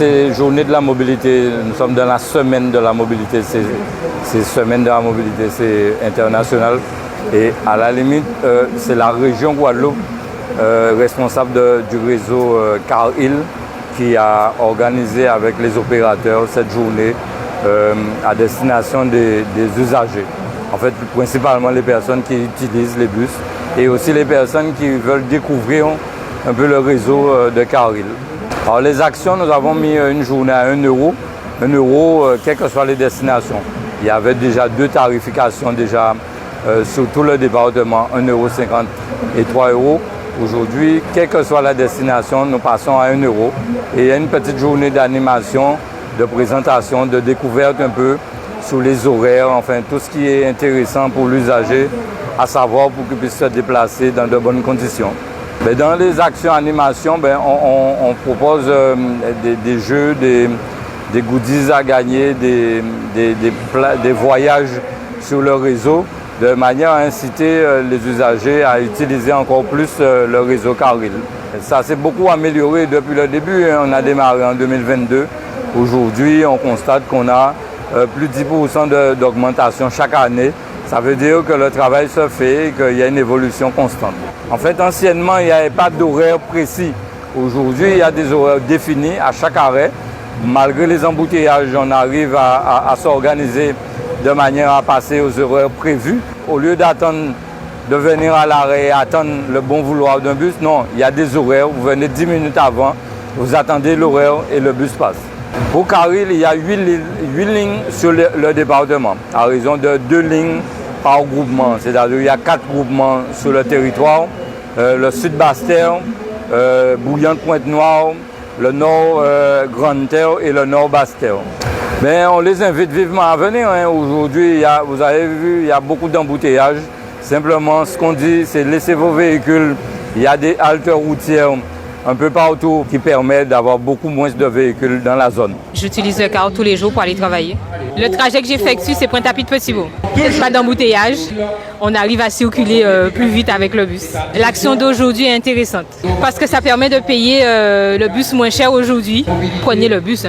C'est journée de la mobilité, nous sommes dans la semaine de la mobilité, c'est semaine de la mobilité, c'est international. Et à la limite, c'est la région Guadeloupe, responsable du réseau Car Hill, qui a organisé avec les opérateurs cette journée à destination des usagers. En fait, principalement les personnes qui utilisent les bus et aussi les personnes qui veulent découvrir un peu le réseau de Car Hill. Alors les actions, nous avons mis une journée à 1 euro. 1 euro, quelles que soient les destinations. Il y avait déjà 2 tarifications déjà sur tout le département, 1,50 € et 3 €. Aujourd'hui, quelle que soit la destination, nous passons à 1 euro. Et il y a une petite journée d'animation, de présentation, de découverte un peu sur les horaires, enfin tout ce qui est intéressant pour l'usager, à savoir pour qu'il puisse se déplacer dans de bonnes conditions. Mais dans les actions animation, on propose des jeux, des goodies à gagner, des voyages sur le réseau, de manière à inciter les usagers à utiliser encore plus le réseau Car Hill. Ça s'est beaucoup amélioré depuis le début. On a démarré en 2022. Aujourd'hui, on constate qu'on a plus de 10% d'augmentation chaque année. Ça veut dire que le travail se fait et qu'il y a une évolution constante. En fait, anciennement, il n'y avait pas d'horaire précis. Aujourd'hui, il y a des horaires définis à chaque arrêt. Malgré les embouteillages, on arrive à s'organiser de manière à passer aux horaires prévus. Au lieu d'attendre de venir à l'arrêt et attendre le bon vouloir d'un bus, non, il y a des horaires. Vous venez 10 minutes avant, vous attendez l'horaire et le bus passe. Pour Car Hill, il y a 8 lignes sur le département, à raison de 2 lignes par groupement. C'est-à-dire qu'il y a 4 groupements sur le territoire. Le sud Basse-Terre, Bouillante-Pointe-Noire, le nord Grande-Terre et le nord Basse-Terre. Mais on les invite vivement à venir. Aujourd'hui, vous avez vu, il y a beaucoup d'embouteillages. Simplement, ce qu'on dit, c'est laissez vos véhicules. Il y a des haltes routières un peu partout qui permettent d'avoir beaucoup moins de véhicules dans la zone. J'utilise le car tous les jours pour aller travailler. Le trajet que j'effectue, c'est Pointe-à-Pitre-Petit-Beau. Pas d'embouteillage, on arrive à circuler plus vite avec le bus. L'action d'aujourd'hui est intéressante parce que ça permet de payer le bus moins cher aujourd'hui. Prenez le bus.